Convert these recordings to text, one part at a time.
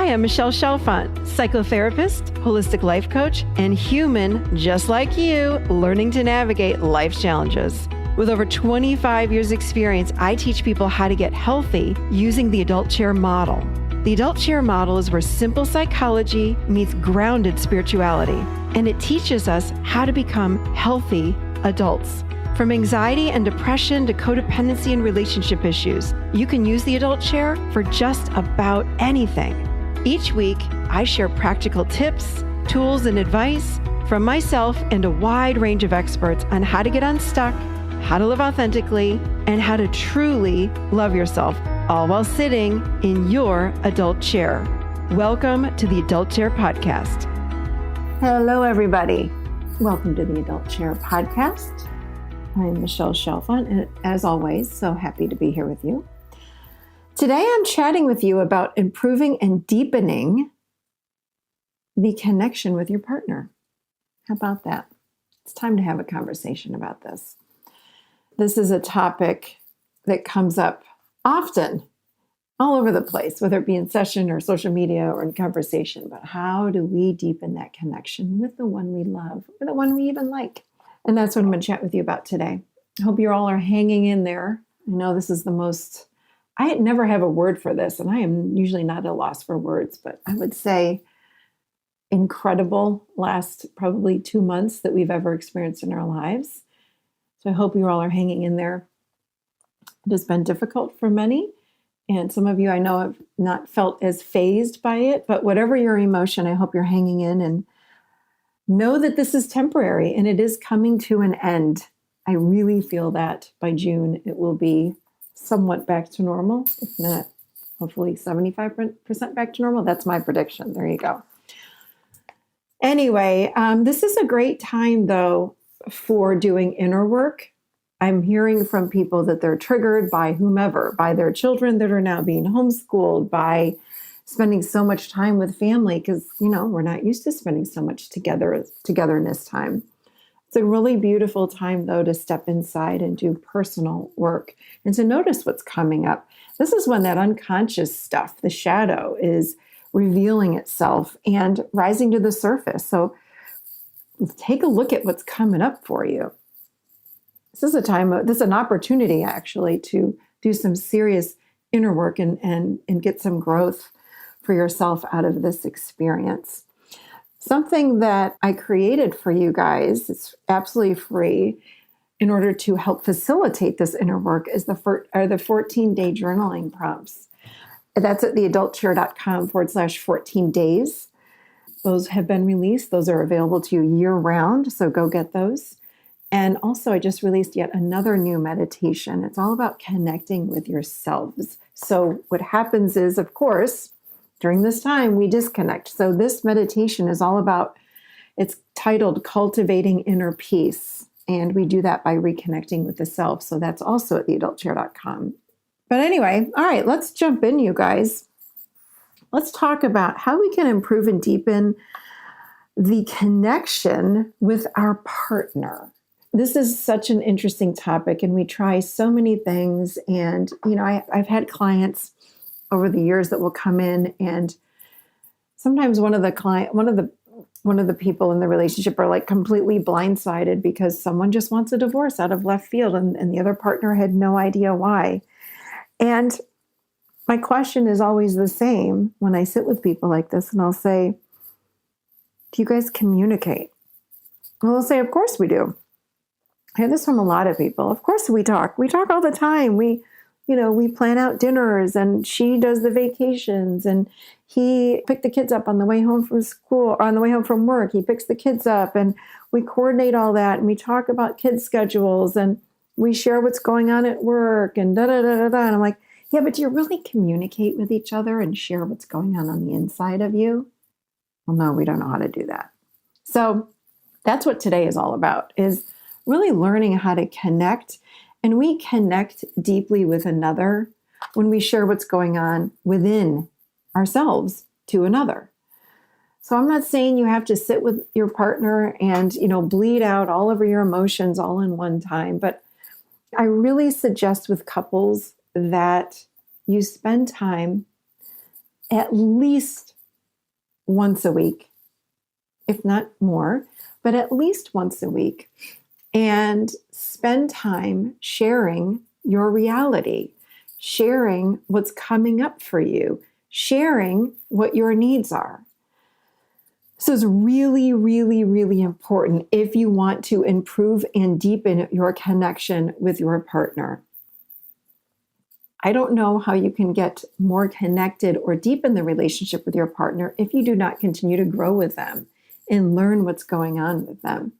I'm Michelle Chalfant, psychotherapist, holistic life coach, and human just like you, learning to navigate life's challenges. With over 25 years experience, I teach people how to get healthy using the adult chair model. The adult chair model is where simple psychology meets grounded spirituality, and it teaches us how to become healthy adults. From anxiety and depression to codependency and relationship issues, you can use the adult chair for just about anything. Each week, I share practical tips, tools, and advice from myself and a wide range of experts on how to get unstuck, how to live authentically, and how to truly love yourself, all while sitting in your adult chair. Welcome to the Adult Chair Podcast. Hello, everybody. Welcome to the Adult Chair Podcast. I'm Michelle Chalfant, and as always, so happy to be here with you. Today, I'm chatting with you about improving and deepening the connection with your partner. How about that? It's time to have a conversation about this. This is a topic that comes up often, all over the place, whether it be in session or social media or in conversation. But how do we deepen that connection with the one we love or the one we even like? And that's what I'm going to chat with you about today. I hope you all are hanging in there. I know this is I never have a word for this, and I am usually not at a loss for words, but I would say incredible last probably 2 months that we've ever experienced in our lives. So I hope you all are hanging in there. It has been difficult for many, and some of you I know have not felt as fazed by it, but whatever your emotion, I hope you're hanging in and know that this is temporary and it is coming to an end. I really feel that by June it will be somewhat back to normal, if not hopefully 75% back to normal. That's my prediction. There you go. Anyway, this is a great time though for doing inner work. I'm hearing from people that they're triggered by whomever, by their children that are now being homeschooled, by spending so much time with family because, we're not used to spending so much togetherness time. It's a really beautiful time, though, to step inside and do personal work and to notice what's coming up. This is when that unconscious stuff, the shadow, is revealing itself and rising to the surface. So take a look at what's coming up for you. This is an opportunity, actually, to do some serious inner work and get some growth for yourself out of this experience. Something that I created for you guys, it's absolutely free, in order to help facilitate this inner work is the 14-day journaling prompts. That's at theadultchair.com/14 days. Those have been released. Those are available to you year-round, so go get those. And also, I just released yet another new meditation. It's all about connecting with yourselves. So what happens is, of course, during this time, we disconnect. So this meditation is all about, it's titled Cultivating Inner Peace. And we do that by reconnecting with the self. So that's also at theadultchair.com. But anyway, all right, let's jump in, you guys. Let's talk about how we can improve and deepen the connection with our partner. This is such an interesting topic, and we try so many things. And, I've had clients over the years that will come in, and sometimes one of the people in the relationship are like completely blindsided because someone just wants a divorce out of left field and the other partner had no idea why. And my question is always the same when I sit with people like this, and I'll say, do you guys communicate? Well, they'll say, of course we do. I hear this from a lot of people. Of course we talk. We talk all the time. We plan out dinners, and she does the vacations, and he picked the kids up on the way home from school, or on the way home from work. He picks the kids up, and we coordinate all that, and we talk about kids' schedules, and we share what's going on at work, and da-da-da-da-da. And I'm like, yeah, but do you really communicate with each other and share what's going on the inside of you? Well, no, we don't know how to do that. So that's what today is all about, is really learning how to connect. And we connect deeply with another when we share what's going on within ourselves to another. So I'm not saying you have to sit with your partner and, bleed out all over your emotions all in one time. But I really suggest with couples that you spend time at least once a week, if not more, but at least once a week, and spend time sharing your reality, sharing what's coming up for you, sharing what your needs are. This is really, really, really important if you want to improve and deepen your connection with your partner. I don't know how you can get more connected or deepen the relationship with your partner if you do not continue to grow with them and learn what's going on with them.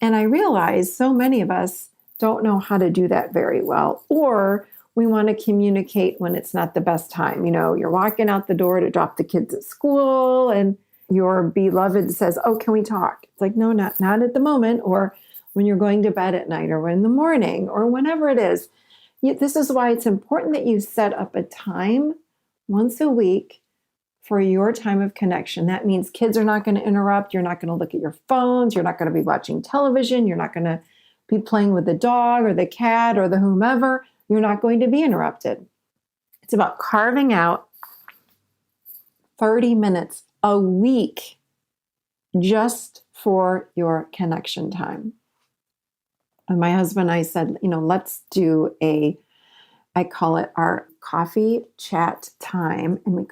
And I realize so many of us don't know how to do that very well, or we want to communicate when it's not the best time. You're walking out the door to drop the kids at school and your beloved says, "Oh, can we talk?" It's like, no, not at the moment, or when you're going to bed at night or in the morning or whenever it is. This is why it's important that you set up a time once a week for your time of connection. That means kids are not going to interrupt. You're not going to look at your phones. You're not going to be watching television. You're not going to be playing with the dog or the cat or the whomever. You're not going to be interrupted. It's about carving out 30 minutes a week just for your connection time. And my husband and I said, let's do I call it our coffee chat time. And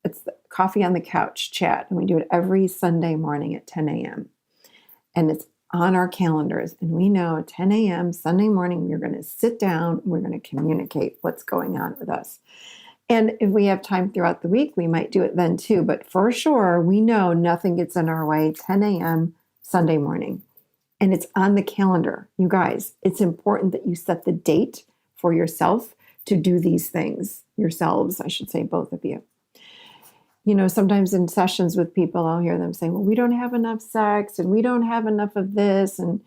it's the coffee on the couch chat. And we do it every Sunday morning at 10 a.m. And it's on our calendars. And we know 10 a.m. Sunday morning, we're going to sit down, we're going to communicate what's going on with us. And if we have time throughout the week, we might do it then too. But for sure, we know nothing gets in our way 10 a.m. Sunday morning. And it's on the calendar. You guys, it's important that you set the date for yourself to do these things. Yourselves, I should say, both of you. Sometimes in sessions with people, I'll hear them say, well, we don't have enough sex and we don't have enough of this. And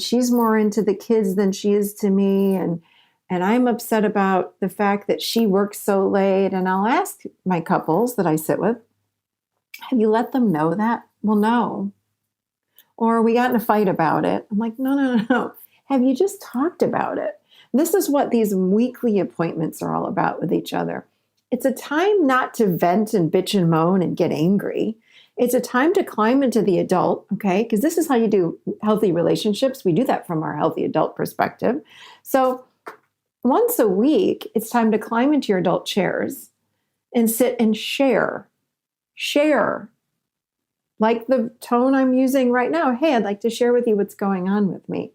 she's more into the kids than she is to me. And I'm upset about the fact that she works so late. And I'll ask my couples that I sit with, have you let them know that? Well, no. Or we got in a fight about it. I'm like, no. Have you just talked about it? This is what these weekly appointments are all about with each other. It's a time not to vent and bitch and moan and get angry. It's a time to climb into the adult, okay? Because this is how you do healthy relationships. We do that from our healthy adult perspective. So once a week, it's time to climb into your adult chairs and sit and share. Share. Like the tone I'm using right now. Hey, I'd like to share with you what's going on with me.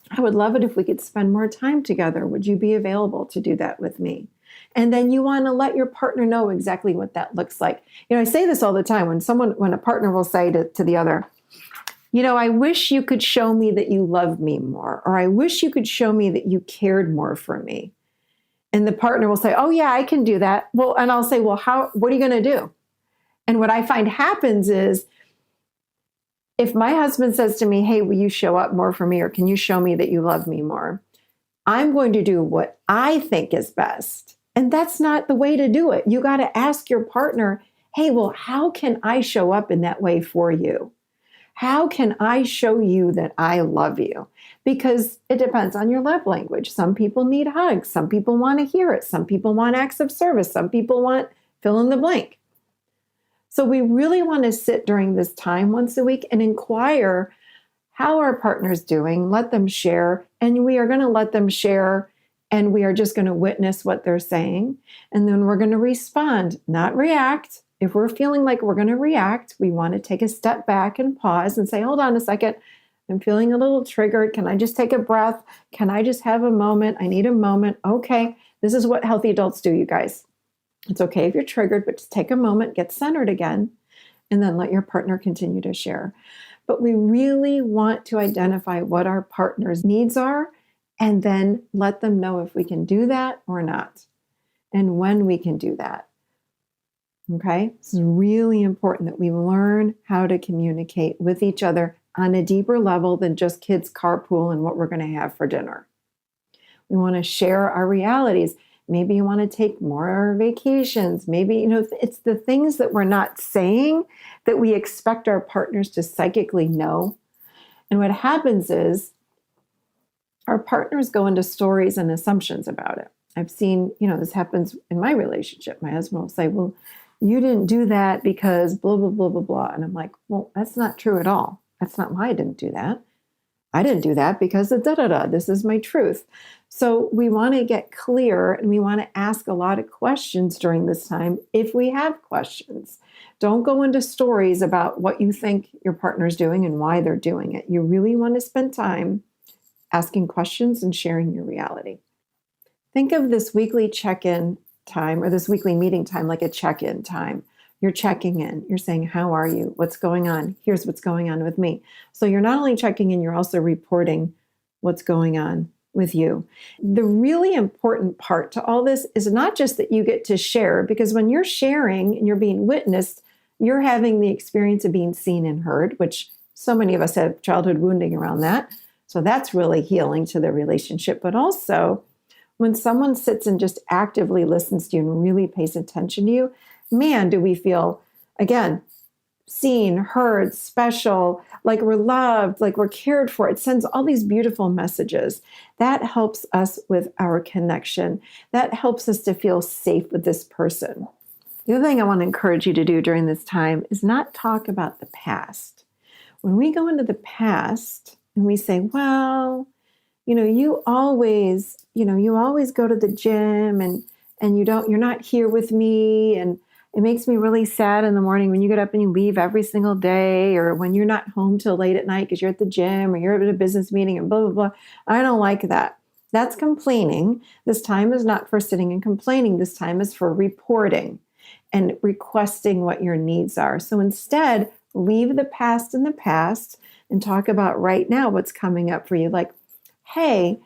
I would love it if we could spend more time together. Would you be available to do that with me? And then you want to let your partner know exactly what that looks like. I say this all the time when a partner will say to the other, I wish you could show me that you love me more, or I wish you could show me that you cared more for me. And the partner will say, oh yeah, I can do that. Well, and I'll say, well, what are you going to do? And what I find happens is if my husband says to me, hey, will you show up more for me? Or can you show me that you love me more? I'm going to do what I think is best. And that's not the way to do it. You got to ask your partner, hey, well, how can I show up in that way for you? How can I show you that I love you? Because it depends on your love language. Some people need hugs. Some people want to hear it. Some people want acts of service. Some people want fill in the blank. So we really want to sit during this time once a week and inquire how our partner's doing, let them share, and we are going to let them share, and we are just going to witness what they're saying, and then we're going to respond, not react. If we're feeling like we're going to react, we want to take a step back and pause and say, hold on a second, I'm feeling a little triggered. Can I just take a breath? Can I just have a moment? I need a moment. Okay, this is what healthy adults do, you guys. It's okay if you're triggered, but just take a moment, get centered again, and then let your partner continue to share. But we really want to identify what our partner's needs are and then let them know if we can do that or not, and when we can do that. Okay? It's really important that we learn how to communicate with each other on a deeper level than just kids carpool and what we're going to have for dinner. We want to share our realities. Maybe you want to take more vacations. Maybe, it's the things that we're not saying that we expect our partners to psychically know. And what happens is our partners go into stories and assumptions about it. I've seen, this happens in my relationship. My husband will say, well, you didn't do that because blah, blah, blah, blah, blah. And I'm like, well, that's not true at all. That's not why I didn't do that. I didn't do that because of da-da-da. This is my truth. So we want to get clear and we want to ask a lot of questions during this time if we have questions. Don't go into stories about what you think your partner's doing and why they're doing it. You really want to spend time asking questions and sharing your reality. Think of this weekly check-in time or this weekly meeting time like a check-in time. You're checking in. You're saying, how are you? What's going on? Here's what's going on with me. So you're not only checking in, you're also reporting what's going on with you. The really important part to all this is not just that you get to share, because when you're sharing and you're being witnessed, you're having the experience of being seen and heard, which so many of us have childhood wounding around that. So that's really healing to the relationship. But also, when someone sits and just actively listens to you and really pays attention to you, man, do we feel, again, seen, heard, special, like we're loved, like we're cared for. It sends all these beautiful messages. That helps us with our connection. That helps us to feel safe with this person. The other thing I want to encourage you to do during this time is not talk about the past. When we go into the past and we say, well, you always go to the gym and you're not here with me, and it makes me really sad in the morning when you get up and you leave every single day, or when you're not home till late at night because you're at the gym or you're at a business meeting and blah, blah, blah. I don't like that. That's complaining. This time is not for sitting and complaining. This time is for reporting and requesting what your needs are. So instead, leave the past in the past and talk about right now what's coming up for you. Like, hey,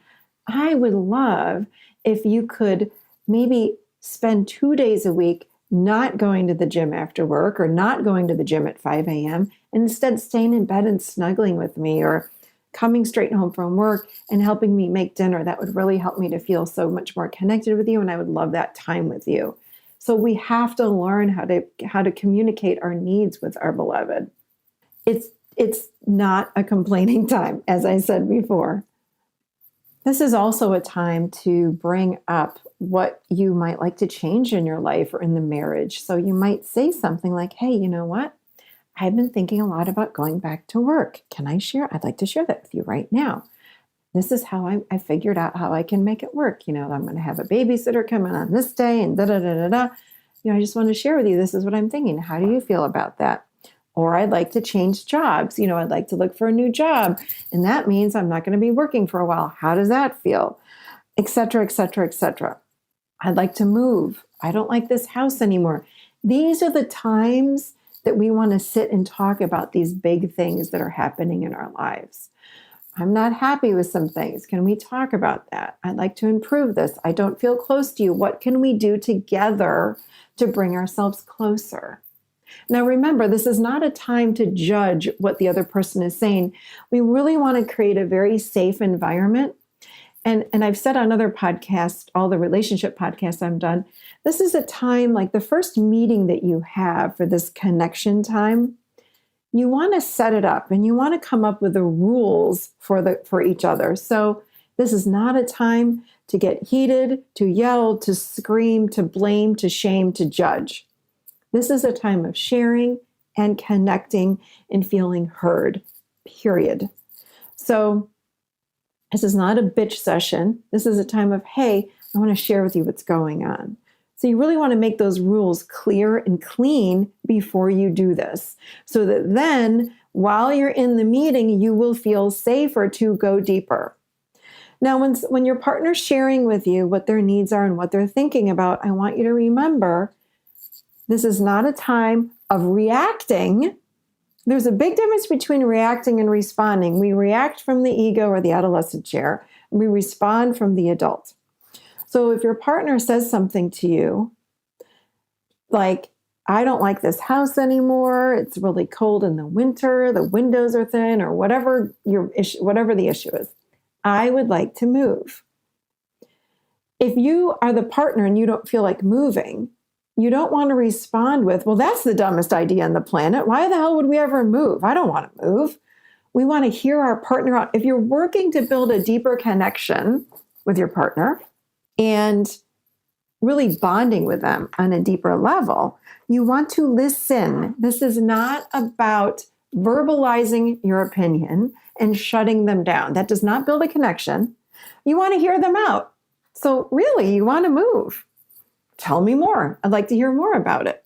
I would love if you could maybe spend 2 days a week not going to the gym after work or not going to the gym at 5 a.m. and instead staying in bed and snuggling with me, or coming straight home from work and helping me make dinner. That would really help me to feel so much more connected with you, and I would love that time with you. So we have to learn how to communicate our needs with our beloved. It's not a complaining time, as I said before. This is also a time to bring up what you might like to change in your life or in the marriage. So you might say something like, hey, you know what? I've been thinking a lot about going back to work. Can I share? I'd like to share that with you right now. This is how I figured out how I can make it work. I'm going to have a babysitter coming on this day and da-da-da-da-da. I just want to share with you, this is what I'm thinking. How do you feel about that? Or I'd like to change jobs. I'd like to look for a new job. And that means I'm not going to be working for a while. How does that feel? Et cetera, et cetera, et cetera. I'd like to move. I don't like this house anymore. These are the times that we want to sit and talk about these big things that are happening in our lives. I'm not happy with some things. Can we talk about that? I'd like to improve this. I don't feel close to you. What can we do together to bring ourselves closer? Now, remember, this is not a time to judge what the other person is saying. We really want to create a very safe environment. And I've said on other podcasts, all the relationship podcasts I've done, this is a time like the first meeting that you have for this connection time. You want to set it up and you want to come up with the rules for each other. So this is not a time to get heated, to yell, to scream, to blame, to shame, to judge. This is a time of sharing and connecting and feeling heard, period. So this is not a bitch session. This is a time of, hey, I want to share with you what's going on. So you really want to make those rules clear and clean before you do this, so that then while you're in the meeting, you will feel safer to go deeper. Now, when your partner's sharing with you what their needs are and what they're thinking about, I want you to remember this is not a time of reacting. There's a big difference between reacting and responding. We react from the ego or the adolescent chair. We respond from the adult. So if your partner says something to you, like, I don't like this house anymore, it's really cold in the winter, the windows are thin, or whatever the issue is, I would like to move. If you are the partner and you don't feel like moving, you don't want to respond with, well, that's the dumbest idea on the planet. Why the hell would we ever move? I don't want to move. We want to hear our partner out. If you're working to build a deeper connection with your partner and really bonding with them on a deeper level, you want to listen. This is not about verbalizing your opinion and shutting them down. That does not build a connection. You want to hear them out. So really, you want to move. Tell me more. I'd like to hear more about it.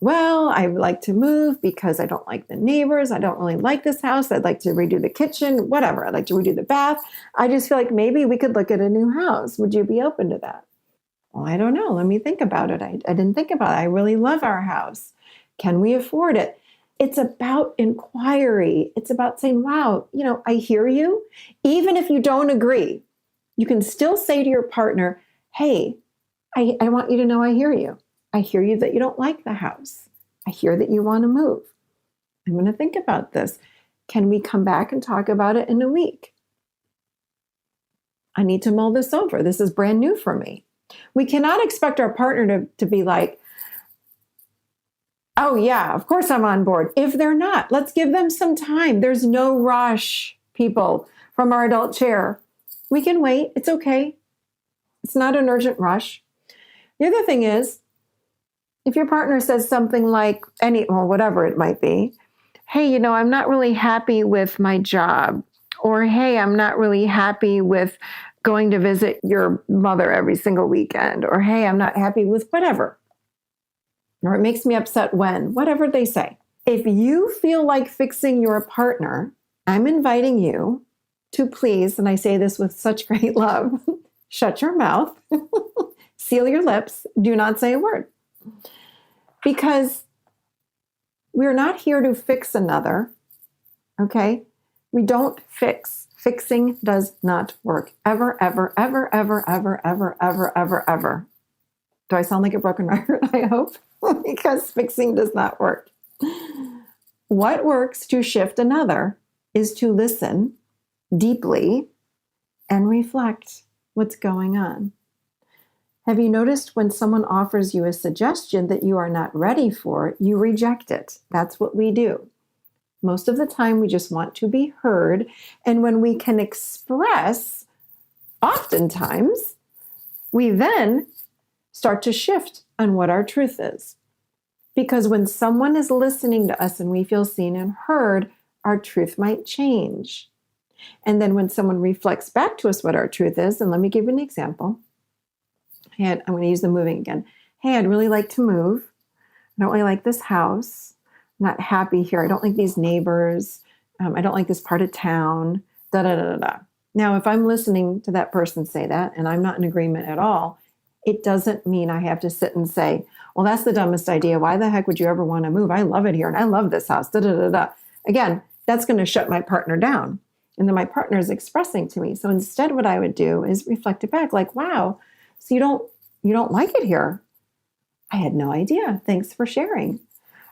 Well, I would like to move because I don't like the neighbors. I don't really like this house. I'd like to redo the kitchen, whatever. I'd like to redo the bath. I just feel like maybe we could look at a new house. Would you be open to that? Well, I don't know. Let me think about it. I didn't think about it. I really love our house. Can we afford it? It's about inquiry. It's about saying, wow, I hear you. Even if you don't agree, you can still say to your partner, hey, I want you to know I hear you. I hear you that you don't like the house. I hear that you want to move. I'm going to think about this. Can we come back and talk about it in a week? I need to mull this over. This is brand new for me. We cannot expect our partner to be like, oh yeah, of course I'm on board. If they're not, let's give them some time. There's no rush, people, from our adult chair. We can wait. It's okay. It's not an urgent rush. The other thing is, if your partner says something like whatever it might be, hey, I'm not really happy with my job, or hey, I'm not really happy with going to visit your mother every single weekend, or hey, I'm not happy with whatever, or it makes me upset when, whatever they say. If you feel like fixing your partner, I'm inviting you to please, and I say this with such great love, shut your mouth, seal your lips, do not say a word. Because we're not here to fix another, okay? We don't fix. Fixing does not work. Ever, ever, ever, ever, ever, ever, ever, ever, ever. Do I sound like a broken record? I hope. Because fixing does not work. What works to shift another is to listen deeply and reflect what's going on. Have you noticed when someone offers you a suggestion that you are not ready for, you reject it? That's what we do. Most of the time, we just want to be heard. And when we can express, oftentimes, we then start to shift on what our truth is. Because when someone is listening to us and we feel seen and heard, our truth might change. And then when someone reflects back to us what our truth is, and let me give you an example. I'm going to use the moving again. Hey, I'd really like to move. I don't really like this house. I'm not happy here. I don't like these neighbors. I don't like this part of town. Da da da da da. Now, if I'm listening to that person say that and I'm not in agreement at all, it doesn't mean I have to sit and say, well, that's the dumbest idea. Why the heck would you ever want to move? I love it here and I love this house. Da da da da. Again, that's going to shut my partner down. And then my partner is expressing to me. So instead, what I would do is reflect it back like, wow, so you don't like it here. I had no idea. Thanks for sharing.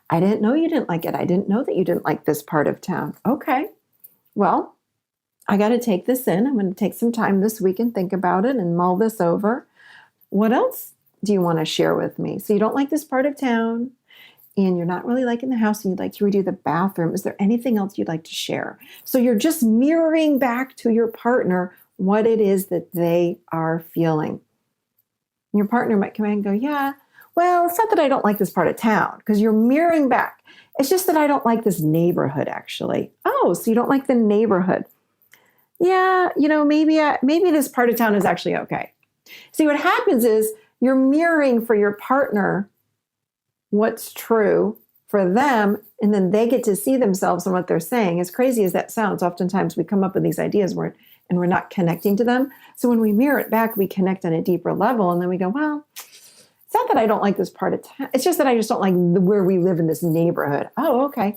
I didn't know you didn't like it. I didn't know that you didn't like this part of town. Okay. Well, I got to take this in. I'm going to take some time this week and think about it and mull this over. What else do you want to share with me? So you don't like this part of town and you're not really liking the house and you'd like to redo the bathroom. Is there anything else you'd like to share? So you're just mirroring back to your partner what it is that they are feeling. Your partner might come in and go, yeah, well, it's not that I don't like this part of town, because you're mirroring back. It's just that I don't like this neighborhood, actually. Oh, so you don't like the neighborhood. Yeah, maybe this part of town is actually okay. See, what happens is you're mirroring for your partner what's true for them, and then they get to see themselves in what they're saying. As crazy as that sounds, oftentimes we come up with these ideas and we're not connecting to them. So when we mirror it back, we connect on a deeper level. And then we go, well, it's not that I don't like this part of town. It's just that I just don't like where we live in this neighborhood. Oh, okay.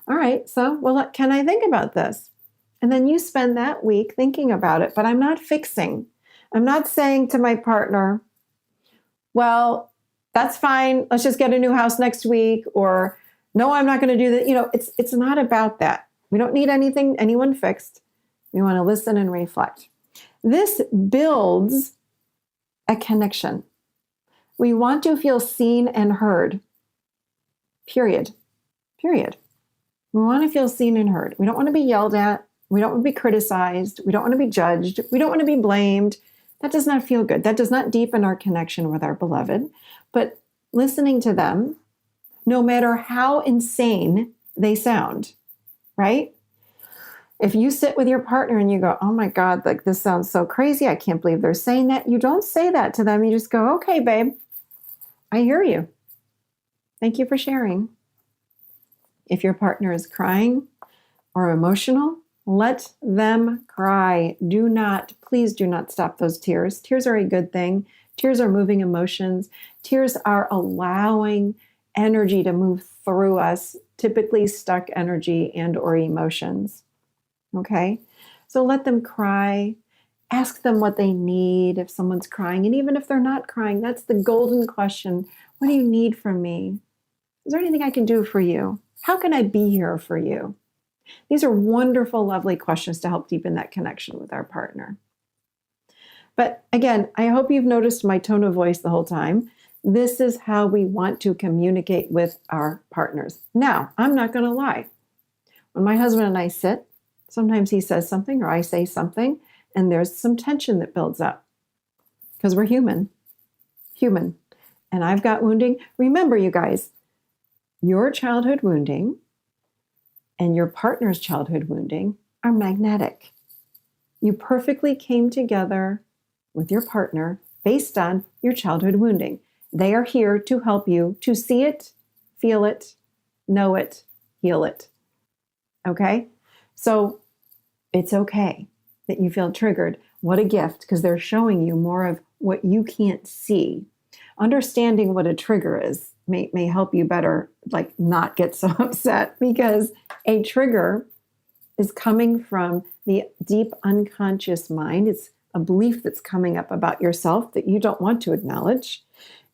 All right. So, well, can I think about this? And then you spend that week thinking about it, but I'm not fixing. I'm not saying to my partner, well, that's fine. Let's just get a new house next week. Or no, I'm not going to do that. It's not about that. We don't need anyone fixed. We want to listen and reflect. This builds a connection. We want to feel seen and heard. Period. We want to feel seen and heard. We don't want to be yelled at. We don't want to be criticized. We don't want to be judged. We don't want to be blamed. That does not feel good. That does not deepen our connection with our beloved. But listening to them, no matter how insane they sound, right? If you sit with your partner and you go, oh my God, like this sounds so crazy. I can't believe they're saying that. You don't say that to them. You just go, okay, babe, I hear you. Thank you for sharing. If your partner is crying or emotional, let them cry. Please do not stop those tears. Tears are a good thing. Tears are moving emotions. Tears are allowing energy to move through us, typically stuck energy and or emotions. Okay? So let them cry. Ask them what they need if someone's crying. And even if they're not crying, that's the golden question. What do you need from me? Is there anything I can do for you? How can I be here for you? These are wonderful, lovely questions to help deepen that connection with our partner. But again, I hope you've noticed my tone of voice the whole time. This is how we want to communicate with our partners. Now, I'm not going to lie. When my husband and I sit, sometimes he says something or I say something, and there's some tension that builds up because we're human. And I've got wounding. Remember, you guys, your childhood wounding and your partner's childhood wounding are magnetic. You perfectly came together with your partner based on your childhood wounding. They are here to help you to see it, feel it, know it, heal it. Okay? So it's okay that you feel triggered. What a gift, because they're showing you more of what you can't see. Understanding what a trigger is may help you better, like not get so upset, because a trigger is coming from the deep unconscious mind. It's a belief that's coming up about yourself that you don't want to acknowledge.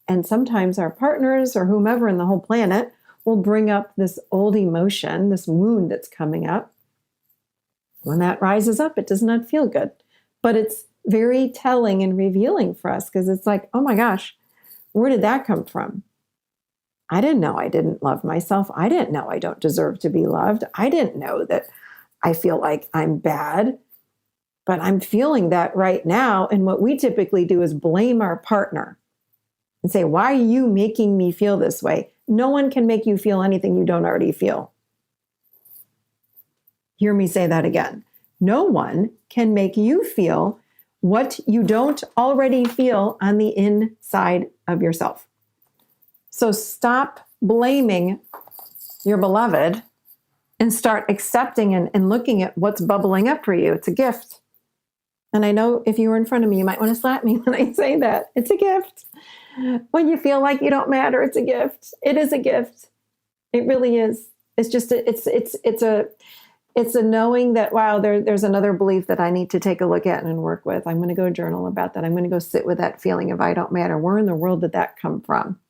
And sometimes our partners or whomever in the whole planet will bring up this old emotion, this wound that's coming up. When that rises up, it does not feel good. But it's very telling and revealing for us, because it's like, oh my gosh, where did that come from? I didn't know I didn't love myself. I didn't know I don't deserve to be loved. I didn't know that I feel like I'm bad, but I'm feeling that right now. And what we typically do is blame our partner and say, why are you making me feel this way? No one can make you feel anything you don't already feel. Hear me say that again. No one can make you feel what you don't already feel on the inside of yourself. So stop blaming your beloved and start accepting and looking at what's bubbling up for you. It's a gift. And I know if you were in front of me, you might want to slap me when I say that. It's a gift. When you feel like you don't matter, it's a gift. It is a gift. It really is. It's just, it's a knowing that, wow, there's another belief that I need to take a look at and work with. I'm going to go journal about that. I'm going to go sit with that feeling of I don't matter. Where in the world did that come from?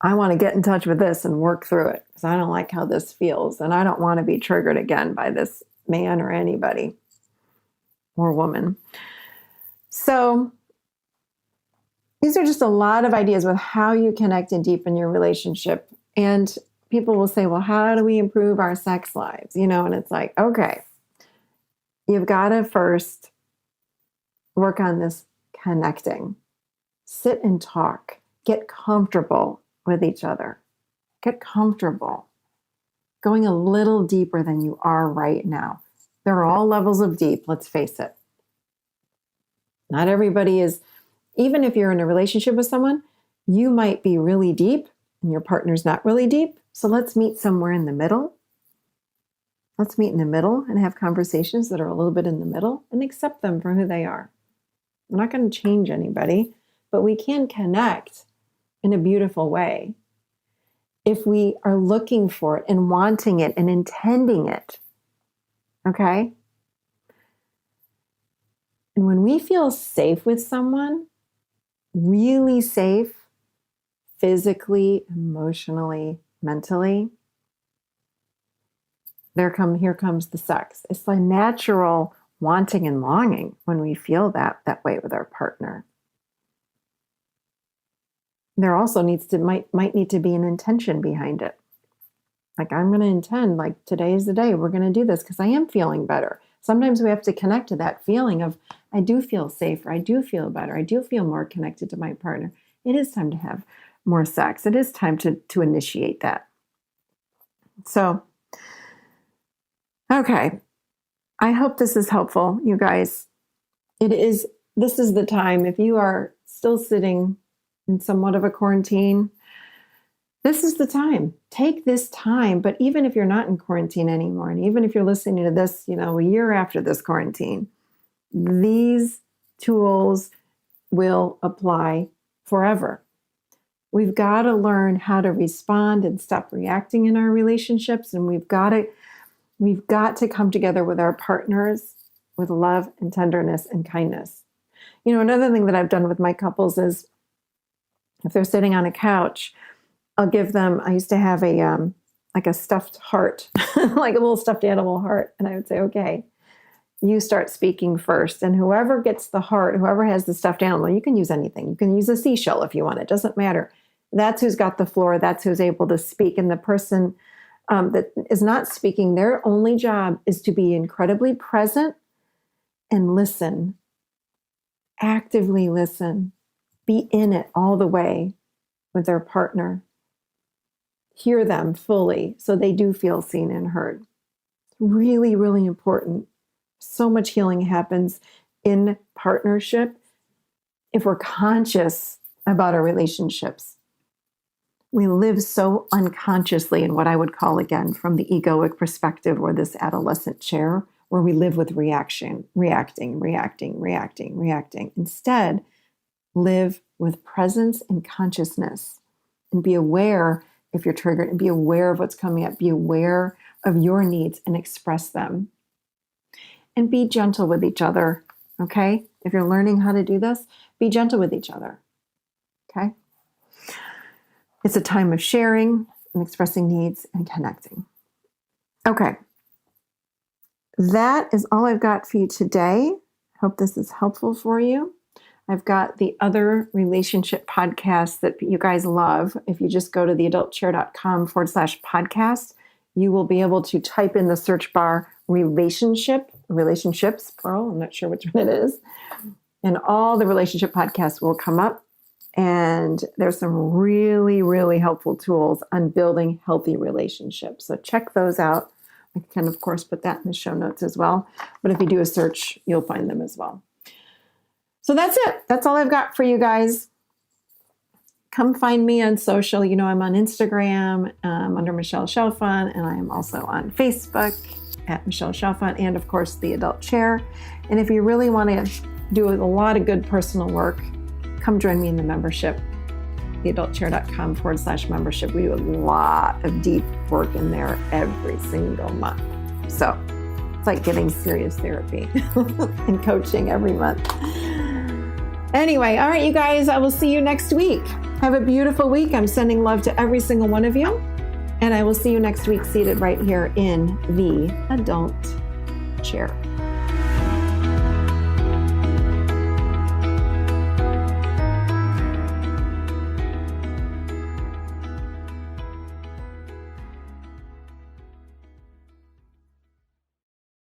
I want to get in touch with this and work through it, because I don't like how this feels. And I don't want to be triggered again by this man or anybody or woman. So these are just a lot of ideas with how you connect and deepen your relationship. And people will say, well, how do we improve our sex lives? And it's like, okay, you've got to first work on this connecting. Sit and talk. Get comfortable with each other. Get comfortable. Going a little deeper than you are right now. There are all levels of deep, let's face it. Not everybody is, even if you're in a relationship with someone, you might be really deep and your partner's not really deep. So let's meet somewhere in the middle. Let's meet in the middle and have conversations that are a little bit in the middle and accept them for who they are. We're not going to change anybody, but we can connect in a beautiful way if we are looking for it and wanting it and intending it. Okay? And when we feel safe with someone, really safe, physically, emotionally, mentally, here comes the sex. It's a natural wanting and longing when we feel that way with our partner. There also might need to be an intention behind it. Like, I'm going to intend, like, today is the day we're going to do this because I am feeling better. Sometimes we have to connect to that feeling of I do feel safer. I do feel better. I do feel more connected to my partner. It is time to have more sex. It is time to initiate that. So, okay. I hope this is helpful, you guys. This is the time. If you are still sitting in somewhat of a quarantine, this is the time. Take this time. But even if you're not in quarantine anymore, and even if you're listening to this, a year after this quarantine, these tools will apply forever. We've got to learn how to respond and stop reacting in our relationships. And we've got to come together with our partners with love and tenderness and kindness. Another thing that I've done with my couples is if they're sitting on a couch, I'll give them, I used to have a stuffed heart, like a little stuffed animal heart. And I would say, okay, you start speaking first. And whoever gets the heart, whoever has the stuffed animal, you can use anything. You can use a seashell if you want. It doesn't matter. That's who's got the floor. That's who's able to speak. And the person that is not speaking, their only job is to be incredibly present and listen. Actively listen. Be in it all the way with their partner. Hear them fully so they do feel seen and heard. Really, really important. So much healing happens in partnership if we're conscious about our relationships. We live so unconsciously in what I would call, again, from the egoic perspective or this adolescent chair, where we live with reacting. Instead, live with presence and consciousness and be aware if you're triggered and be aware of what's coming up. Be aware of your needs and express them. And be gentle with each other, okay? If you're learning how to do this, be gentle with each other, okay? It's a time of sharing and expressing needs and connecting. Okay. That is all I've got for you today. Hope this is helpful for you. I've got the other relationship podcasts that you guys love. If you just go to theadultchair.com/podcast, you will be able to type in the search bar relationships, plural. I'm not sure which one it is. And all the relationship podcasts will come up. And there's some really, really helpful tools on building healthy relationships. So check those out. I can, of course, put that in the show notes as well. But if you do a search, you'll find them as well. So that's it. That's all I've got for you guys. Come find me on social. I'm on Instagram under Michelle Chalfant, and I am also on Facebook at Michelle Chalfant, and of course, The Adult Chair. And if you really want to do a lot of good personal work, come join me in the membership, theadultchair.com/membership. We do a lot of deep work in there every single month. So it's like getting serious therapy and coaching every month. Anyway, all right, you guys, I will see you next week. Have a beautiful week. I'm sending love to every single one of you. And I will see you next week seated right here in the Adult Chair.